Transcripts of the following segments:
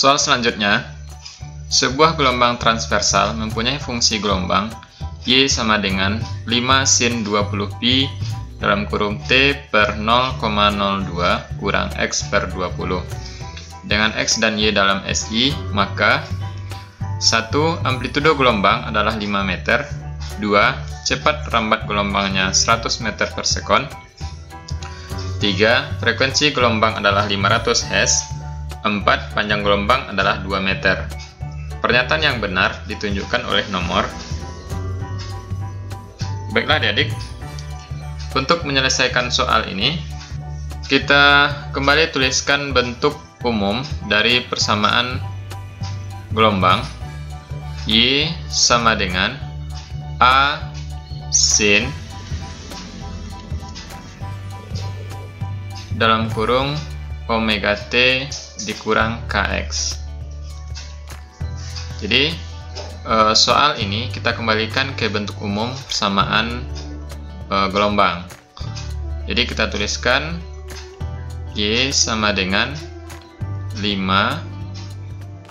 Soal selanjutnya, sebuah gelombang transversal mempunyai fungsi gelombang Y sama dengan 5 sin 20pi dalam kurung T per 0,02 kurang X per 20. Dengan X dan Y dalam SI, maka 1. Amplitudo gelombang adalah 5 meter. 2. Cepat rambat gelombangnya 100 meter per sekon. 3. Frekuensi gelombang adalah 500 Hz. 4. Panjang gelombang adalah 2 meter. Pernyataan yang benar ditunjukkan oleh nomor. Baiklah adik-adik, untuk menyelesaikan soal ini, kita kembali tuliskan bentuk umum dari persamaan gelombang. Y sama dengan A sin dalam kurung omega T dikurang Kx. Jadi soal ini kita kembalikan ke bentuk umum persamaan gelombang. Jadi kita tuliskan Y sama dengan 5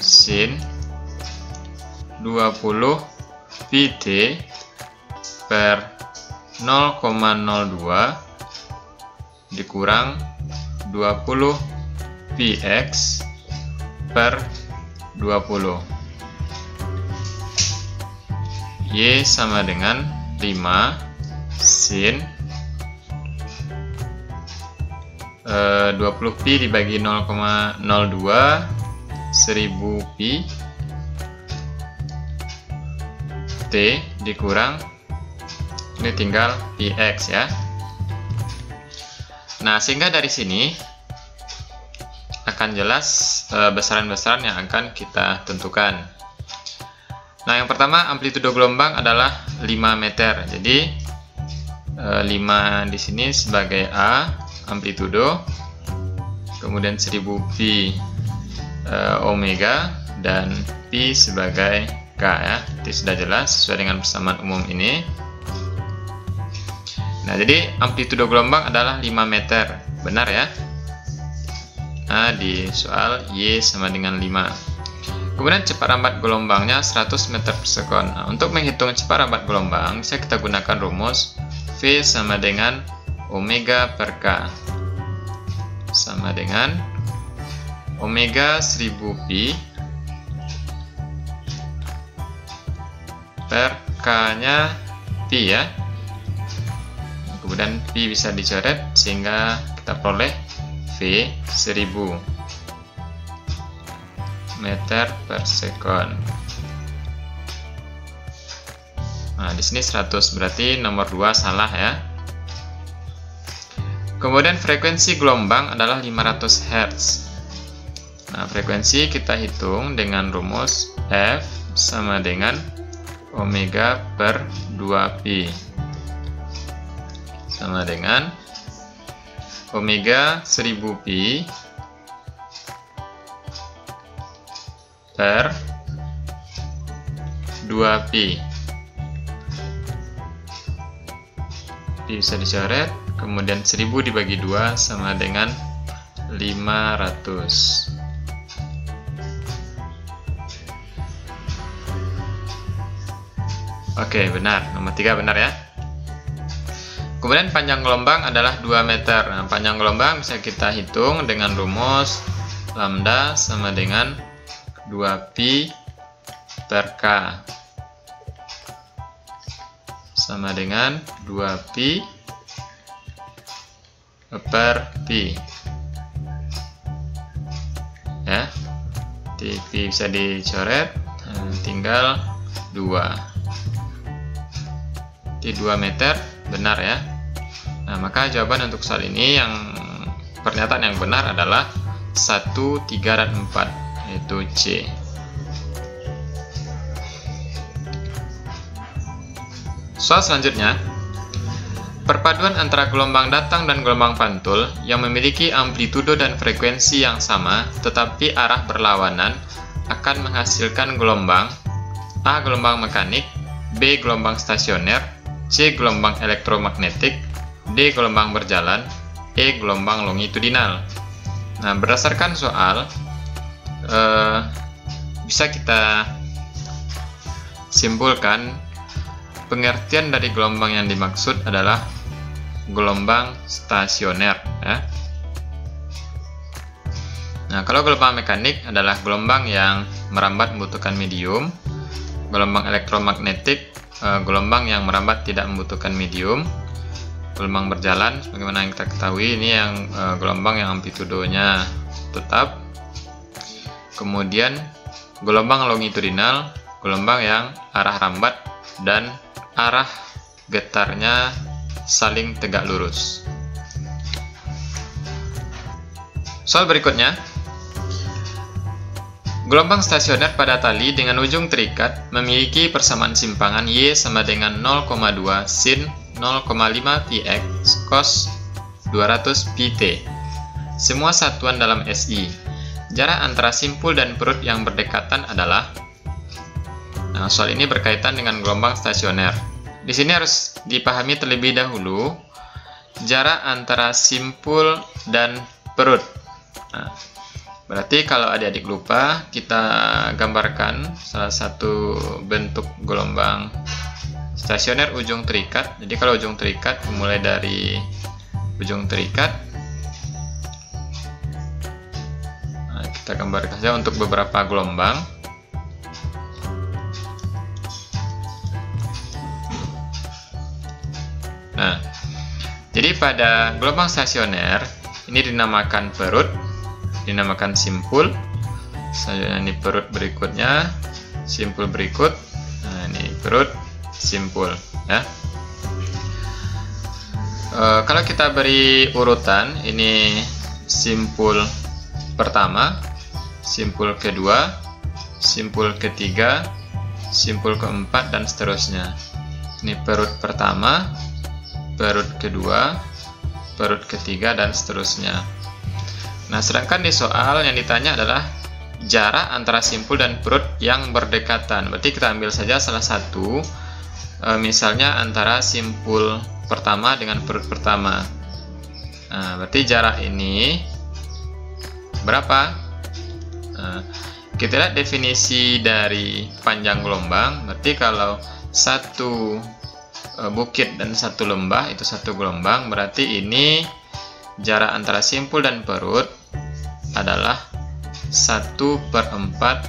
sin 20 pt per 0,02 dikurang 20 px per 20. Y sama dengan 5 sin 20pi dibagi 0,02 1000 pi T dikurang, ini tinggal px ya. Nah, sehingga dari sini akan jelas besaran-besaran yang akan kita tentukan. Nah, yang pertama amplitudo gelombang adalah 5 meter. Jadi 5 di sini sebagai A amplitudo, kemudian 1000 pi omega dan pi sebagai K ya. Itu sudah jelas sesuai dengan persamaan umum ini. Nah, jadi amplitudo gelombang adalah 5 meter. Benar ya? Nah, di soal Y sama dengan 5. Kemudian cepat rambat gelombangnya 100 meter per sekon. Nah, untuk menghitung cepat rambat gelombang, bisa kita gunakan rumus V sama dengan omega per K. Sama dengan omega 1000 pi per K-nya pi ya. Kemudian pi bisa dicoret sehingga kita peroleh V 1000 meter per sekon. Nah, di sini 100 berarti nomor 2 salah ya. Kemudian frekuensi gelombang adalah 500 Hz. Nah, frekuensi kita hitung dengan rumus F sama dengan omega per 2pi. Sama dengan omega 1000 pi per 2pi. Pi bisa dicoret, kemudian 1000 dibagi 2 sama dengan 500. Oke, benar. Nomor 3 benar ya. Kemudian panjang gelombang adalah 2 meter. Nah, panjang gelombang bisa kita hitung dengan rumus lambda sama dengan 2pi per K sama dengan 2pi per pi ya. Pi bisa dicoret, tinggal 2. Di 2 meter benar ya. Nah, maka jawaban untuk soal ini yang pernyataan yang benar adalah 1, 3, dan 4, yaitu C. Soal selanjutnya, perpaduan antara gelombang datang dan gelombang pantul yang memiliki amplitudo dan frekuensi yang sama tetapi arah berlawanan akan menghasilkan gelombang A. Gelombang mekanik, B. Gelombang stasioner, C. Gelombang elektromagnetik, D. Gelombang berjalan, E. Gelombang longitudinal. Nah, berdasarkan soal, bisa kita simpulkan pengertian dari gelombang yang dimaksud adalah gelombang stasioner, ya. Nah, kalau gelombang mekanik adalah gelombang yang merambat membutuhkan medium. Gelombang elektromagnetik, gelombang yang merambat tidak membutuhkan medium. Gelombang berjalan, sebagaimana yang kita ketahui, ini yang gelombang yang amplitudonya tetap. Kemudian gelombang longitudinal, gelombang yang arah rambat dan arah getarnya saling tegak lurus. Soal berikutnya, gelombang stasioner pada tali dengan ujung terikat memiliki persamaan simpangan Y sama dengan 0,2 sin 0,5 px cos 200 pt. Semua satuan dalam SI. Jarak antara simpul dan perut yang berdekatan adalah. Nah, soal ini berkaitan dengan gelombang stasioner. Di sini harus dipahami terlebih dahulu jarak antara simpul dan perut. Nah, berarti kalau adik-adik lupa, kita gambarkan salah satu bentuk gelombang stasioner ujung terikat. Jadi kalau ujung terikat, mulai dari ujung terikat, nah, kita gambarkan saja untuk beberapa gelombang. Nah, jadi pada gelombang stasioner ini dinamakan perut, dinamakan simpul. Selanjutnya ini perut berikutnya, simpul berikut. Nah, ini perut, simpul, ya. Kalau kita beri urutan, ini simpul pertama, simpul kedua, simpul ketiga, simpul keempat, dan seterusnya. Ini perut pertama, perut kedua, perut ketiga, dan seterusnya. Nah, sedangkan di soal yang ditanya adalah jarak antara simpul dan perut yang berdekatan. Berarti kita ambil saja salah satu, misalnya antara simpul pertama dengan perut pertama. Nah, berarti jarak ini berapa? Nah, kita lihat definisi dari panjang gelombang. Berarti kalau satu bukit dan satu lembah itu satu gelombang, berarti ini jarak antara simpul dan perut adalah 1/4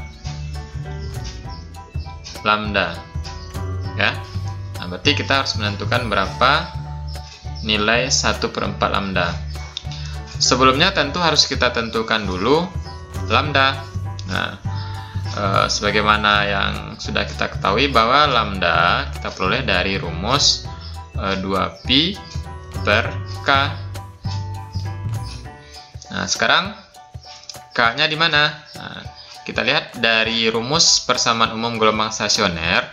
lambda, ya. Nah, berarti kita harus menentukan berapa nilai 1/4 lambda. Sebelumnya tentu harus kita tentukan dulu lambda. Nah, sebagaimana yang sudah kita ketahui bahwa lambda kita peroleh dari rumus 2pi per k. Nah, sekarang k-nya di mana? Nah, kita lihat dari rumus persamaan umum gelombang stasioner.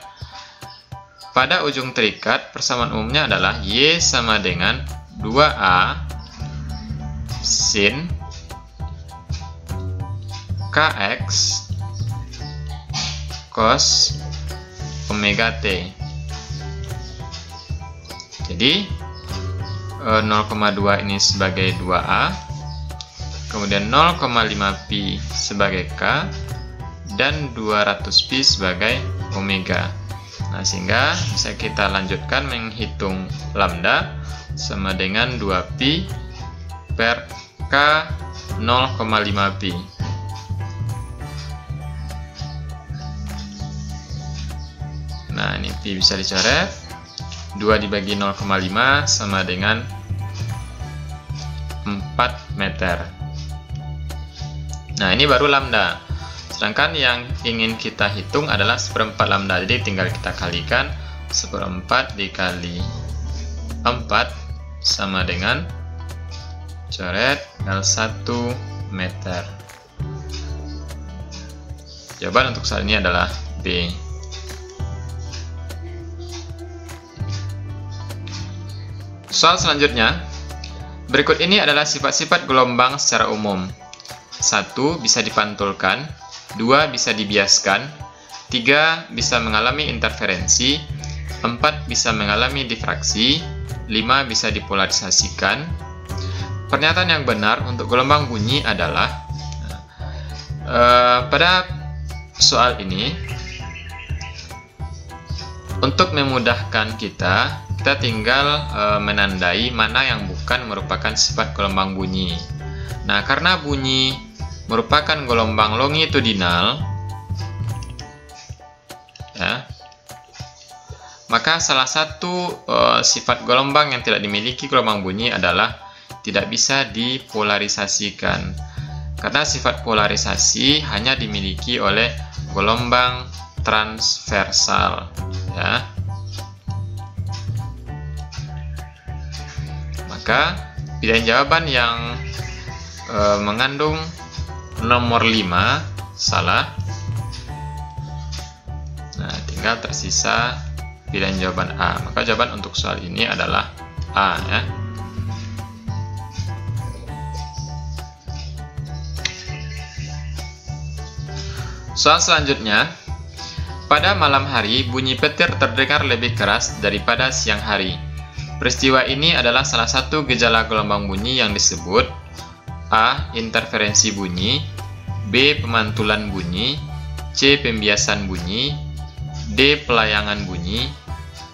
Pada ujung terikat, persamaan umumnya adalah Y sama dengan 2A sin kx cos omega t. Jadi 0,2 ini sebagai 2A, kemudian 0,5pi sebagai K, dan 200pi sebagai omega. Nah, sehingga bisa kita lanjutkan menghitung lambda sama dengan 2pi per K 0,5pi. Nah, ini pi bisa dicoret. 2 dibagi 0,5 sama dengan 4 meter. Nah, ini baru lambda. Sedangkan yang ingin kita hitung adalah 1/4 lambda. Jadi tinggal kita kalikan 1/4 dikali 4 sama dengan coret L1 meter. Jawaban untuk soal ini adalah B. Soal selanjutnya, berikut ini adalah sifat-sifat gelombang secara umum. 1. Bisa dipantulkan. 2. Bisa dibiaskan. 3. Bisa mengalami interferensi. 4. Bisa mengalami difraksi. 5. Bisa dipolarisasikan. Pernyataan yang benar untuk gelombang bunyi adalah Pada soal ini, untuk memudahkan kita tinggal menandai mana yang bukan merupakan sifat gelombang bunyi. Nah, karena bunyi merupakan gelombang longitudinal, ya, maka salah satu sifat gelombang yang tidak dimiliki gelombang bunyi adalah tidak bisa dipolarisasikan. Karena sifat polarisasi hanya dimiliki oleh gelombang transversal, ya. Maka pilihan jawaban yang mengandung nomor 5 salah. Nah, tinggal tersisa pilihan jawaban A. Maka jawaban untuk soal ini adalah A, ya. Soal selanjutnya, pada malam hari bunyi petir terdengar lebih keras daripada siang hari. Peristiwa ini adalah salah satu gejala gelombang bunyi yang disebut A. Interferensi bunyi, B. Pemantulan bunyi, C. Pembiasan bunyi, D. Pelayangan bunyi,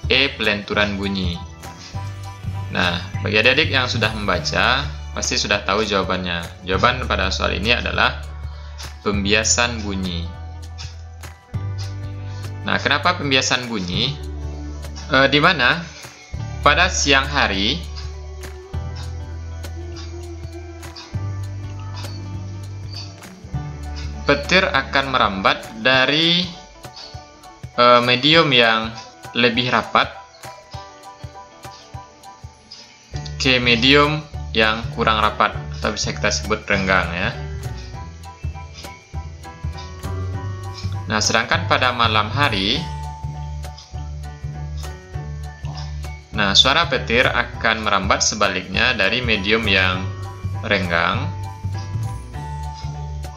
E. Pelenturan bunyi. Nah, bagi adik-adik yang sudah membaca, pasti sudah tahu jawabannya. Jawaban pada soal ini adalah pembiasan bunyi. Nah, kenapa pembiasan bunyi? Di mana pada siang hari petir akan merambat dari medium yang lebih rapat ke medium yang kurang rapat, atau bisa kita sebut renggang, ya. Nah, sedangkan pada malam hari, nah, suara petir akan merambat sebaliknya dari medium yang renggang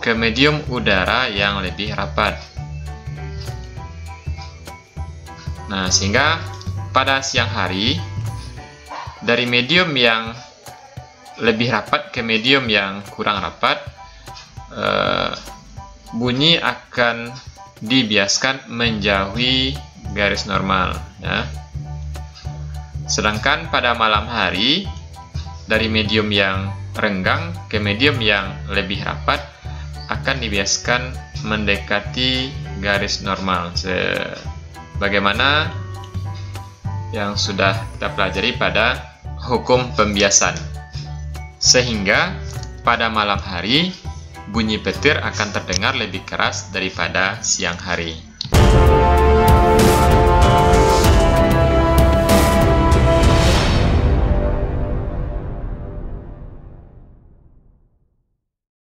ke medium udara yang lebih rapat. Nah, sehingga pada siang hari, dari medium yang lebih rapat ke medium yang kurang rapat, bunyi akan dibiaskan menjauhi garis normal, ya. Sedangkan pada malam hari, dari medium yang renggang ke medium yang lebih rapat akan dibiaskan mendekati garis normal, sebagaimana yang sudah kita pelajari pada hukum pembiasan. Sehingga pada malam hari bunyi petir akan terdengar lebih keras daripada siang hari.